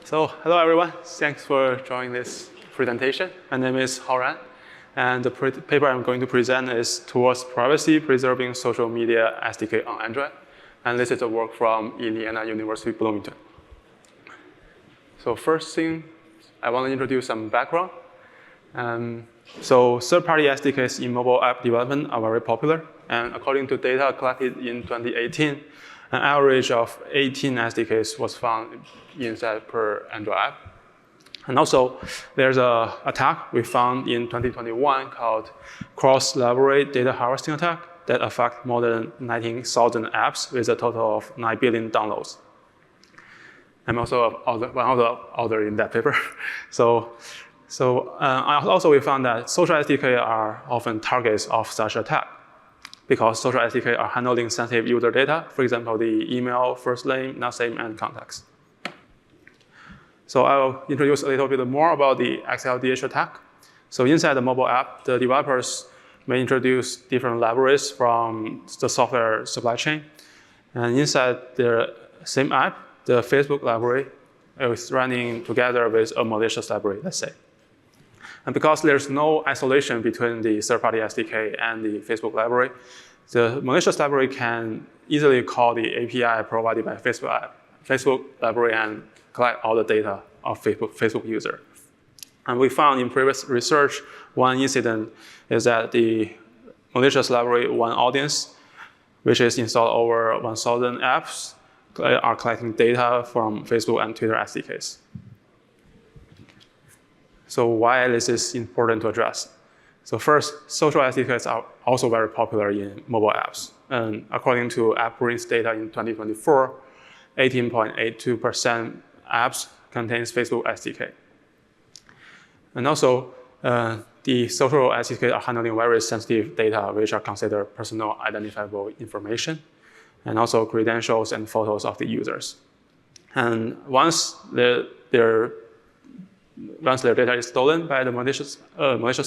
So hello everyone, thanks for joining this presentation. My name is Haoran, and the paper I'm going to present is Towards Privacy Preserving Social Media SDK on Android. And this is a work from Indiana University, Bloomington. So first thing, I want to introduce some background. So third-party SDKs in mobile app development are very popular. And according to data collected in 2018, an average of 18 SDKs was found inside per Android app. And also, there's an attack we found in 2021 called cross-library data harvesting attack that affect more than 19,000 apps with a total of 9 billion downloads. I'm also one of the authors in that paper. Also we found that social SDK are often targets of such attack because social SDK are handling sensitive user data, for example, the email, first name, last name, and contacts. So I'll introduce a little bit more about the XLDH attack. So inside the mobile app, the developers may introduce different libraries from the software supply chain. And inside the same app, the Facebook library is running together with a malicious library, let's say. And because there's no isolation between the third-party SDK and the Facebook library, the malicious library can easily call the API provided by Facebook library and collect all the data of Facebook user. And we found in previous research, one incident is that the malicious library One Audience, which is installed over 1,000 apps, are collecting data from Facebook and Twitter SDKs. So why this is important to address? So first, social SDKs are also very popular in mobile apps. And according to AppBrain's data in 2024, 18.82% apps contains Facebook SDK. And also, the social SDK are handling very sensitive data, which are considered personal identifiable information, and also credentials and photos of the users. And once their data is stolen by the malicious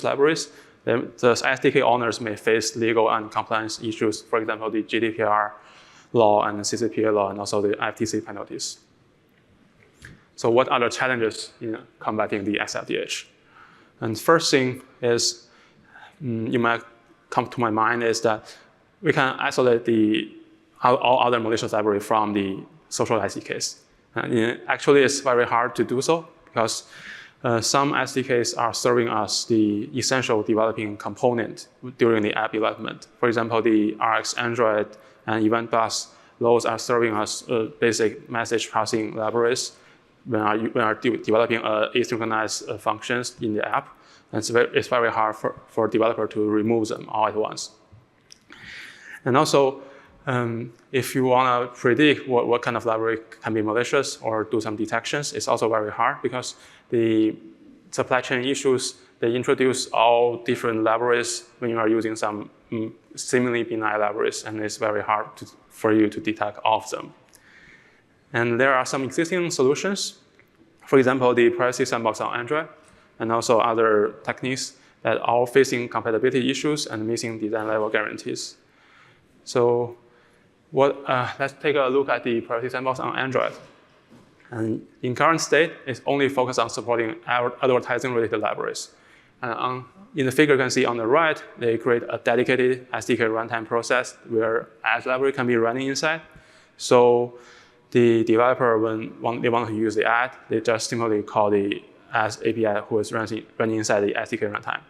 libraries, then the SDK owners may face legal and compliance issues, for example, the GDPR law and the CCPA law, and also the FTC penalties. So what are the challenges in combating the XLDH? And first thing is, you might come to my mind is that we can isolate all other malicious library from the social SDKs. And actually, it's very hard to do so because some SDKs are serving as the essential developing component during the app development. For example, the RX Android and Event Bus, those are serving as basic message passing libraries when are developing asynchronous functions in the app. And it's very hard for a developer to remove them all at once. And also, if you want to predict what kind of library can be malicious or do some detections, it's also very hard because the supply chain issues, they introduce all different libraries when you are using some seemingly benign libraries, and it's very hard for you to detect all of them. And there are some existing solutions, for example, the Privacy Sandbox on Android, and also other techniques that are facing compatibility issues and missing design level guarantees. So let's take a look at the Privacy Sandbox on Android. And in current state, it's only focused on supporting advertising-related libraries. And in the figure you can see on the right, they create a dedicated SDK runtime process where ads library can be running inside. So the developer, when they want to use the ad, they just simply call the ads API who is running inside the SDK runtime.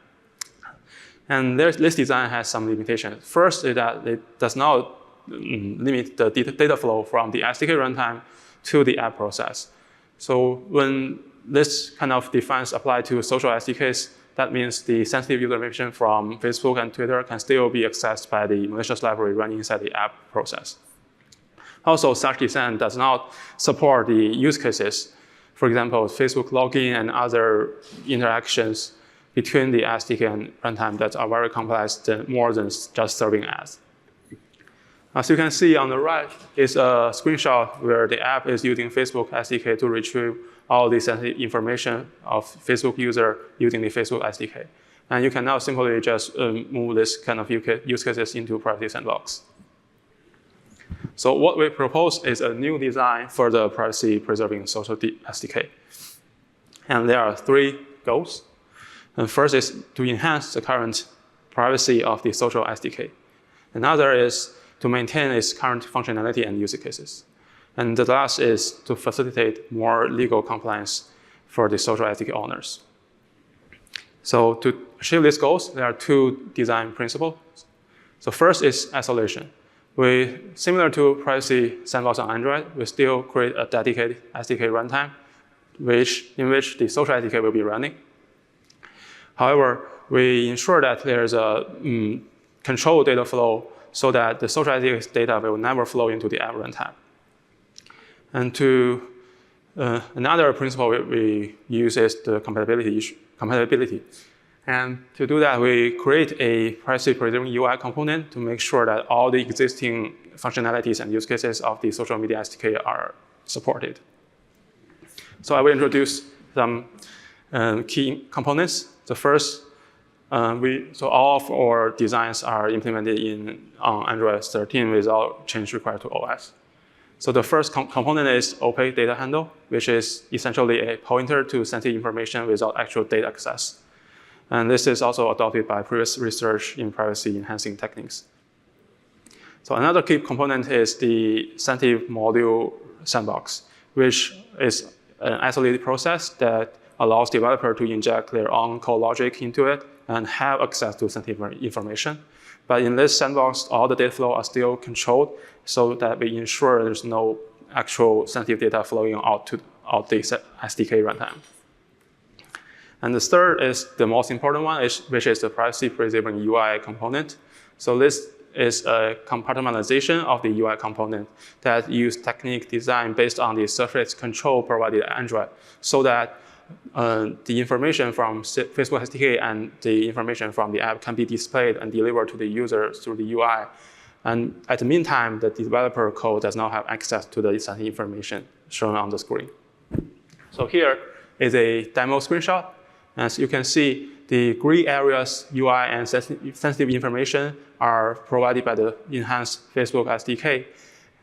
And this design has some limitations. First is that it does not limit the data flow from the SDK runtime to the app process. So when this kind of defense apply to social SDKs, that means the sensitive user information from Facebook and Twitter can still be accessed by the malicious library running inside the app process. Also, such design does not support the use cases. For example, Facebook login and other interactions between the SDK and runtime that are very complex, more than just serving ads. As you can see on the right is a screenshot where the app is using Facebook SDK to retrieve all the sensitive information of Facebook user using the Facebook SDK. And you can now simply just move this kind of use cases into Privacy Sandbox. So what we propose is a new design for the privacy-preserving social SDK. And there are 3 goals. And first is to enhance the current privacy of the social SDK. Another is to maintain its current functionality and use cases. And the last is to facilitate more legal compliance for the social SDK owners. So to achieve these goals, there are 2 design principles. So first is isolation. Similar to privacy sandbox on Android, we still create a dedicated SDK runtime in which the social SDK will be running. However, we ensure that there is a controlled data flow so that the social SDK data will never flow into the app runtime. And another principle we use is the compatibility. And to do that, we create a privacy-preserving UI component to make sure that all the existing functionalities and use cases of the social media SDK are supported. So I will introduce some key components. The first, so all of our designs are implemented on Android 13 without change required to OS. So the first component is opaque data handle, which is essentially a pointer to sensitive information without actual data access. And this is also adopted by previous research in privacy-enhancing techniques. So another key component is the sensitive module sandbox, which is an isolated process that allows developer to inject their own code logic into it and have access to sensitive information. But in this sandbox, all the data flow are still controlled so that we ensure there's no actual sensitive data flowing out the SDK runtime. And the third is the most important one, which is the privacy-preserving UI component. So this is a compartmentalization of the UI component that use technique design based on the surface control provided by Android, so that the information from Facebook SDK and the information from the app can be displayed and delivered to the user through the UI. And at the meantime, the developer code does not have access to the sensitive information shown on the screen. So here is a demo screenshot. As you can see, the gray areas UI and sensitive information are provided by the enhanced Facebook SDK.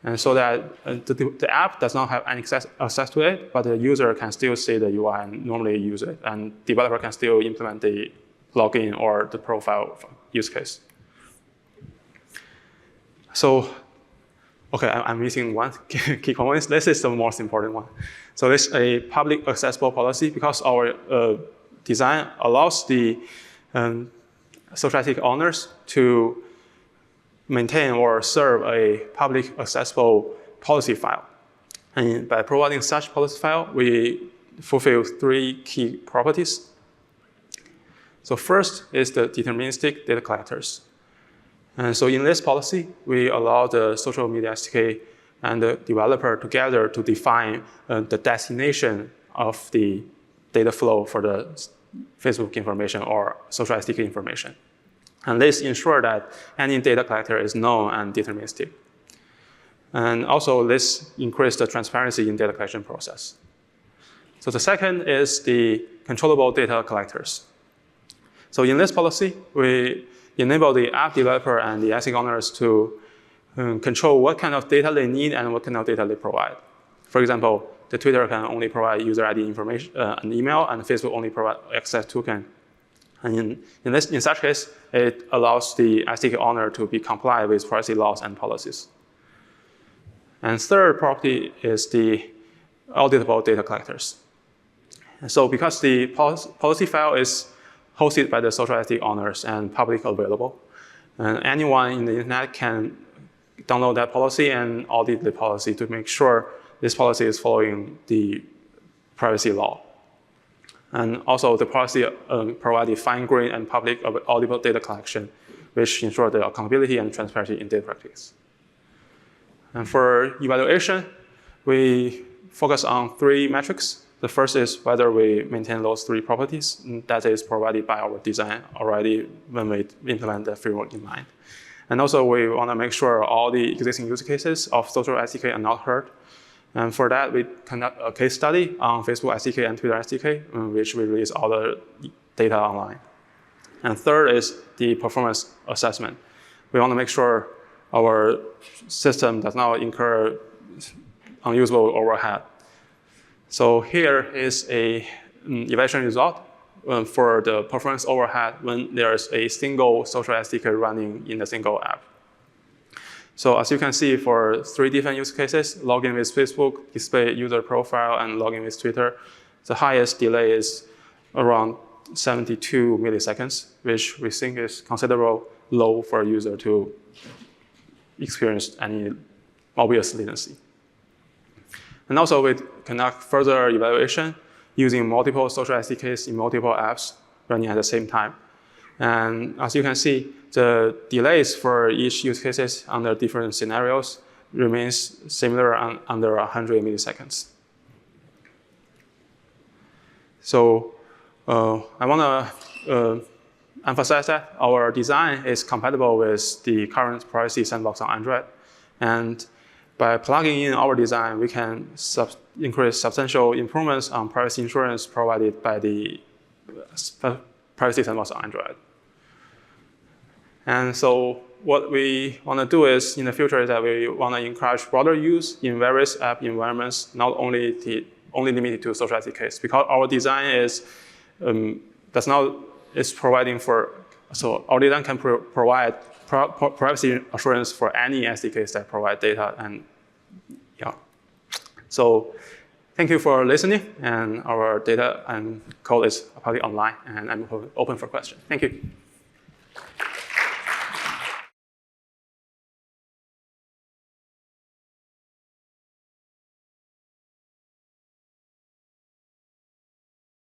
And so that the app does not have any access to it, but the user can still see the UI and normally use it. And developer can still implement the login or the profile use case. So, okay, I'm missing one key component. This is the most important one. So this is a public accessible policy because our design allows the social SDK owners to maintain or serve a public accessible policy file. And by providing such policy file, we fulfill 3 key properties. So first is the deterministic data collectors. And so in this policy, we allow the social media SDK and the developer together to define the destination of the data flow for the Facebook information or social SDK information. And this ensures that any data collector is known and deterministic. And also this increases the transparency in data collection process. So the second is the controllable data collectors. So in this policy, we enable the app developer and the SDK owners to control what kind of data they need and what kind of data they provide. For example, the Twitter can only provide user ID information, an email, and Facebook only provide access token. And in such case, it allows the SDK owner to be compliant with privacy laws and policies. And third property is the auditable data collectors. And so because the policy file is hosted by the social SDK owners and publicly available, and anyone in the internet can download that policy and audit the policy to make sure this policy is following the privacy law. And also the policy provides fine-grained and public audible data collection, which ensure the accountability and transparency in data practice. And for evaluation, we focus on 3 metrics. The first is whether we maintain those 3 properties that is provided by our design already when we implement the framework in mind. And also we want to make sure all the existing use cases of social SDK are not hurt. And for that, we conduct a case study on Facebook SDK and Twitter SDK, in which we release all the data online. And third is the performance assessment. We want to make sure our system does not incur unusable overhead. So here is a evaluation result for the performance overhead when there's a single social SDK running in a single app. So as you can see, for 3 different use cases, login with Facebook, display user profile, and login with Twitter, the highest delay is around 72 milliseconds, which we think is considerably low for a user to experience any obvious latency. And also, we conduct further evaluation using multiple social SDKs in multiple apps running at the same time. And as you can see, the delays for each use cases under different scenarios remains similar under 100 milliseconds. So I want to emphasize that our design is compatible with the current privacy sandbox on Android. And by plugging in our design, we can increase substantial improvements on privacy insurance provided by the privacy sandbox on Android. And so what we want to do is, in the future, is that we want to encourage broader use in various app environments, not only limited to social SDKs, because our design is providing for, so our design can provide privacy assurance for any SDKs that provide data. And yeah, so thank you for listening. And our data and code is publicly online, and I'm open for questions. Thank you.